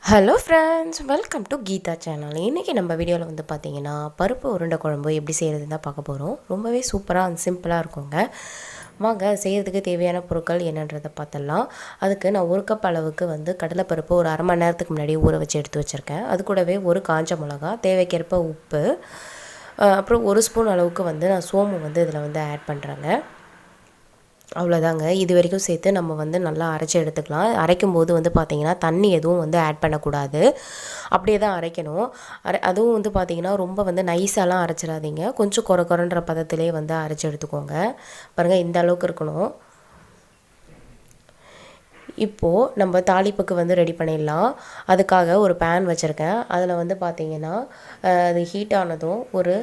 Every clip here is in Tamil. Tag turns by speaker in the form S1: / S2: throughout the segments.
S1: Hello friends, welcome to Geetha channel. இன்றைக்கி நம்ம வீடியோவில் வந்து பார்த்திங்கன்னா பருப்பு உருண்டை குழம்பு எப்படி செய்கிறதுன்னு தான் பார்க்க போகிறோம். ரொம்பவே சூப்பராக அண்ட் சிம்பிளாக இருக்குங்க. வாங்க செய்கிறதுக்கு தேவையான பொருட்கள் என்னன்றதை பார்த்துடலாம். அதுக்கு நான் 1 கப் அளவுக்கு வந்து கடலைப்பருப்பு ஒரு அரை மணி நேரத்துக்கு முன்னாடி ஊற வச்சு எடுத்து வச்சுருக்கேன். அது கூடவே ஒரு காஞ்ச மிளகா, தேவைக்கேற்ப உப்பு, அப்புறம் 1 ஸ்பூன் அளவுக்கு வந்து நான் சோம்பு வந்து இதில் வந்து ஆட் பண்ணுறேங்க. அவ்வளோதாங்க. இது வரைக்கும் சேர்த்து நம்ம வந்து நல்லா அரைச்சி எடுத்துக்கலாம். அரைக்கும்போது வந்து பார்த்திங்கன்னா தண்ணி எதுவும் வந்து ஆட் பண்ணக்கூடாது. அப்படியே தான் அரைக்கணும். அதுவும் வந்து பார்த்திங்கன்னா ரொம்ப வந்து நைஸாலாம் அரைச்சிடாதீங்க. கொஞ்சம் கொரன்ற பதத்திலே வந்து அரைச்சி எடுத்துக்கோங்க. பாருங்கள், இந்த அளவுக்கு இருக்கணும். இப்போது நம்ம தாளிப்புக்கு வந்து ரெடி பண்ணிடலாம். அதுக்காக ஒரு பேன் வச்சுருக்கேன். அதில் வந்து பார்த்திங்கன்னா அது ஹீட் ஆனதும் ஒரு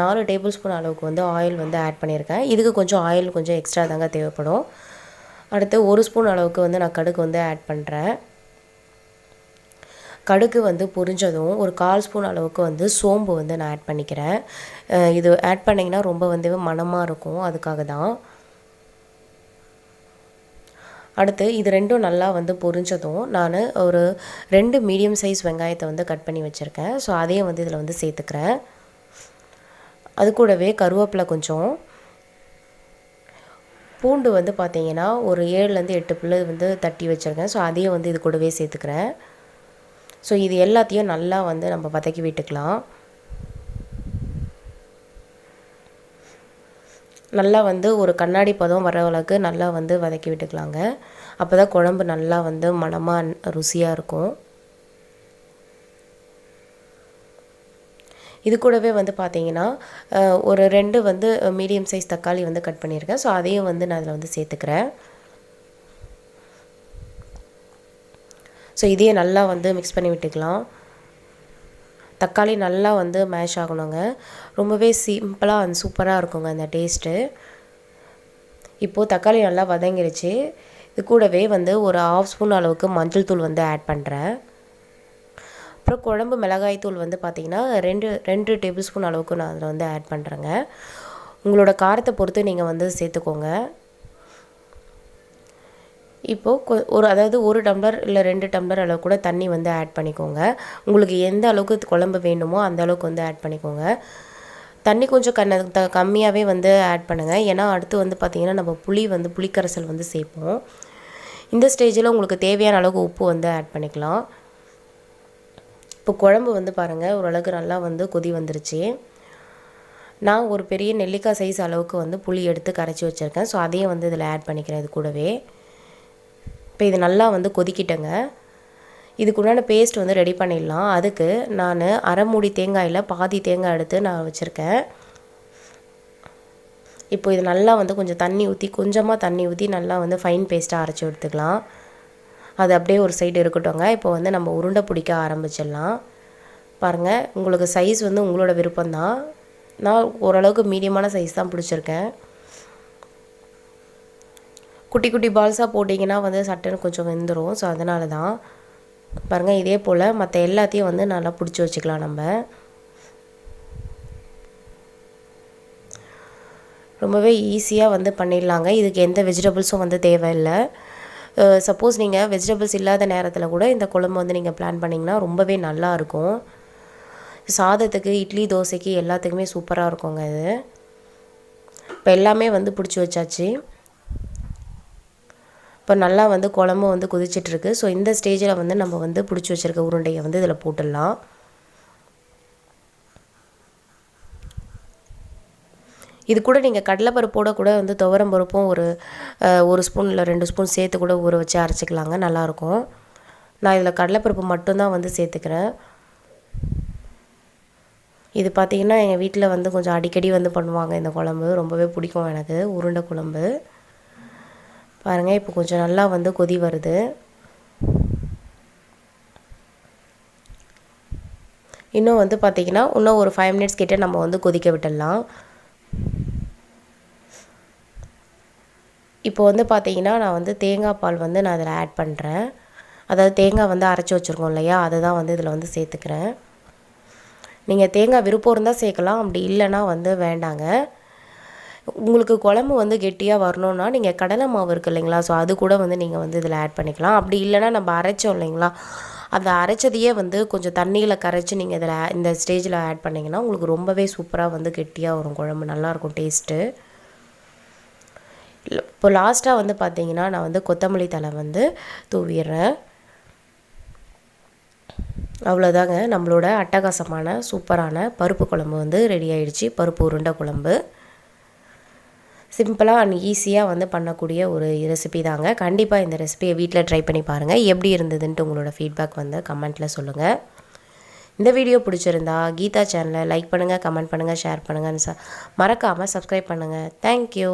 S1: 4 டேபிள் ஸ்பூன் அளவுக்கு வந்து ஆயில் வந்து ஆட் பண்ணியிருக்கேன். இதுக்கு கொஞ்சம் ஆயில் கொஞ்சம் எக்ஸ்ட்ரா தாங்க தேவைப்படும். அடுத்து 1 ஸ்பூன் அளவுக்கு வந்து நான் கடுகு வந்து ஆட் பண்ணுறேன். கடுகு வந்து பொரிஞ்சதும் ஒரு 1/4 ஸ்பூன் அளவுக்கு வந்து சோம்பு வந்து நான் ஆட் பண்ணிக்கிறேன். இது ஆட் பண்ணிங்கன்னா ரொம்ப வந்து மணமாக இருக்கும், அதுக்காக தான். அடுத்து இது ரெண்டும் நல்லா வந்து பொரிஞ்சதும் நான் ஒரு 2 மீடியம் சைஸ் வெங்காயத்தை வந்து கட் பண்ணி வச்சுருக்கேன். ஸோ அதையும் வந்து இதில் வந்து சேர்த்துக்கிறேன். அது கூடவே கருவேப்பிலை கொஞ்சம், பூண்டு வந்து பார்த்திங்கன்னா ஒரு 7லேருந்து 8 பல்லு வந்து தட்டி வச்சுருக்கேன். ஸோ அதையும் வந்து இது கூடவே சேர்த்துக்கிறேன். ஸோ இது எல்லாத்தையும் நல்லா வந்து நம்ம வதக்கி விட்டுக்கலாம். நல்லா வந்து ஒரு கண்ணாடி பதம் வர அளவுக்கு நல்லா வந்து வதக்கி விட்டுக்கலாங்க. அப்போ தான் குழம்பு நல்லா வந்து மணமாக ருசியாக இருக்கும். இது கூடவே வந்து பார்த்திங்கன்னா ஒரு 2 வந்து மீடியம் சைஸ் தக்காளி வந்து கட் பண்ணியிருக்கேன். ஸோ அதையும் வந்து நான் அதில் வந்து சேர்த்துக்கிறேன். ஸோ இதையே நல்லா வந்து மிக்ஸ் பண்ணி விட்டுக்கலாம். தக்காளி நல்லா வந்து மேஷ் ஆகணுங்க. ரொம்பவே சிம்பிளாக அண்ட் சூப்பராக இருக்குங்க அந்த டேஸ்ட்டு. இப்போது தக்காளி நல்லா வதங்கிருச்சு. இது கூடவே வந்து ஒரு 1/2 ஸ்பூன் அளவுக்கு மஞ்சள் தூள் வந்து ஆட் பண்ணுறேன். அப்புறம் குழம்பு மிளகாய் தூள் வந்து பார்த்திங்கன்னா 2 டேபிள் ஸ்பூன் அளவுக்கு நான் அதில் வந்து ஆட் பண்ணுறேங்க. உங்களோட காரத்தை பொறுத்து நீங்கள் வந்து சேர்த்துக்கோங்க. இப்போது அதாவது 1 டம்ளர் இல்லை 2 டம்ளர் அளவு கூட தண்ணி வந்து ஆட் பண்ணிக்கோங்க. உங்களுக்கு எந்த அளவுக்கு குழம்பு வேணுமோ அந்த அளவுக்கு வந்து ஆட் பண்ணிக்கோங்க. தண்ணி கொஞ்சம் கம்மியாகவே வந்து ஆட் பண்ணுங்கள். ஏன்னா அடுத்து வந்து பார்த்திங்கன்னா நம்ம புளிக்கரைசல் வந்து சேர்ப்போம். இந்த ஸ்டேஜில் உங்களுக்கு தேவையான அளவுக்கு உப்பு வந்து ஆட் பண்ணிக்கலாம். இப்போ குழம்பு வந்து பாருங்கள், ஓரளவுக்கு நல்லா வந்து கொதி வந்துருச்சு. நான் ஒரு பெரிய நெல்லிக்காய் சைஸ் அளவுக்கு வந்து புளி எடுத்து கரைச்சி வச்சுருக்கேன். ஸோ அதையும் வந்து இதில் ஆட் பண்ணிக்கிறேன் இது கூடவே. இப்போ இது நல்லா வந்து கொதிக்கிட்டேங்க. இதுக்குண்டான பேஸ்ட் வந்து ரெடி பண்ணிடலாம். அதுக்கு நான் அரை மூடி தேங்காயில் பாதி தேங்காய் எடுத்து நான் வச்சுருக்கேன். இப்போ இது நல்லா வந்து கொஞ்சமாக தண்ணி ஊற்றி நல்லா வந்து ஃபைன் பேஸ்ட்டாக அரைச்சி எடுத்துக்கலாம். அது அப்படியே ஒரு சைடு இருக்கட்டும்ங்க. இப்போ வந்து நம்ம உருண்டை பிடிக்க ஆரம்பிச்சிடலாம். பாருங்கள், உங்களுக்கு சைஸ் வந்து உங்களோட விருப்பம்தான். நான் ஓரளவுக்கு மீடியமான சைஸ் தான் பிடிச்சிருக்கேன். குட்டி குட்டி பால்ஸாக போட்டிங்கன்னா வந்து சட்டுன்னு கொஞ்சம் வெந்துடும். ஸோ அதனால தான். பாருங்கள், இதே போல் மற்ற எல்லாத்தையும் வந்து நல்லா பிடிச்சி வச்சுக்கலாம். நம்ம ரொம்பவே ஈஸியாக வந்து பண்ணிடலாங்க. இதுக்கு எந்த வெஜிடபிள்ஸும் வந்து தேவையில்லை. சப்போஸ் நீங்கள் வெஜிடபிள்ஸ் இல்லாத நேரத்தில் கூட இந்த குழம்பு வந்து நீங்கள் பிளான் பண்ணிங்கன்னா ரொம்பவே நல்லாயிருக்கும். சாதத்துக்கு, இட்லி, தோசைக்கு எல்லாத்துக்குமே சூப்பராக இருக்குங்க இது. இப்போ எல்லாமே வந்து பிடிச்சி வச்சாச்சு. இப்போ நல்லா வந்து குழம்பு வந்து கொதிச்சிட்ருக்கு. ஸோ இந்த ஸ்டேஜில் வந்து நம்ம வந்து பிடிச்சி வச்சுருக்க உருண்டையை வந்து இதில் போட்டுடலாம். இது கூட நீங்கள் கடலைப்பருப்போட கூட வந்து துவரம் பருப்பும் ஒரு ஸ்பூன் இல்லை 2 ஸ்பூன் சேர்த்து கூட ஊற வச்சு அரைச்சிக்கலாங்க, நல்லாயிருக்கும். நான் இதில் கடலைப்பருப்பு மட்டும்தான் வந்து சேர்த்துக்கிறேன். இது பார்த்திங்கன்னா எங்கள் வீட்டில் வந்து கொஞ்சம் அடிக்கடி வந்து பண்ணுவாங்க இந்த குழம்பு. ரொம்பவே பிடிக்கும் எனக்கு உருண்டை குழம்பு. பாருங்கள், இப்போ கொஞ்சம் நல்லா வந்து கொதி வருது. இன்னும் வந்து பார்த்திங்கன்னா இன்னும் ஒரு 5 மினிட்ஸ் கிட்டே நம்ம வந்து கொதிக்க விட்டுடலாம். இப்போ வந்து பார்த்திங்கன்னா நான் வந்து தேங்காய் பால் வந்து நான் அதில் ஆட் பண்ணுறேன். அதாவது தேங்காய் வந்து அரைச்சி வச்சுருக்கோம் இல்லையா, அதை தான் வந்து இதில் வந்து சேர்த்துக்கிறேன். நீங்கள் தேங்காய் விருப்பம் இருந்தால் சேர்க்கலாம், அப்படி இல்லைன்னா வந்து வேண்டாங்க. உங்களுக்கு குழம்பு வந்து கெட்டியாக வரணுன்னா நீங்கள் கடலை மாவு இருக்குது இல்லைங்களா, ஸோ அது கூட வந்து நீங்கள் வந்து இதில் ஆட் பண்ணிக்கலாம். அப்படி இல்லைனா நம்ம அரைச்சோம் இல்லைங்களா, அந்த அரைச்சதையே வந்து கொஞ்சம் தண்ணியில் கரைச்சி நீங்கள் இதில் இந்த ஸ்டேஜில் ஆட் பண்ணிங்கன்னா உங்களுக்கு ரொம்பவே சூப்பராக வந்து கெட்டியாக வரும் குழம்பு, நல்லாயிருக்கும் டேஸ்ட்டு. இப்போ லாஸ்ட்டாக வந்து பார்த்திங்கன்னா நான் வந்து கொத்தமல்லி தழை வந்து தூவிடுறேன். அவ்வளோதாங்க, நம்மளோட அட்டகாசமான சூப்பரான பருப்பு குழம்பு வந்து ரெடி ஆகிடுச்சு. பருப்பு உருண்டை குழம்பு சிம்பிளாக அண்ட் ஈஸியாக வந்து பண்ணக்கூடிய ஒரு ரெசிபி தாங்க. கண்டிப்பாக இந்த ரெசிபியை வீட்டில் ட்ரை பண்ணி பாருங்கள். எப்படி இருந்ததுன்ட்டு உங்களோட ஃபீட்பேக் வந்து கமெண்ட்டில் சொல்லுங்கள். இந்த வீடியோ பிடிச்சிருந்தா கீதா சேனலை லைக் பண்ணுங்கள், கமெண்ட் பண்ணுங்கள், ஷேர் பண்ணுங்கள், மறக்காமல் சப்ஸ்கிரைப் பண்ணுங்கள். தேங்க்யூ.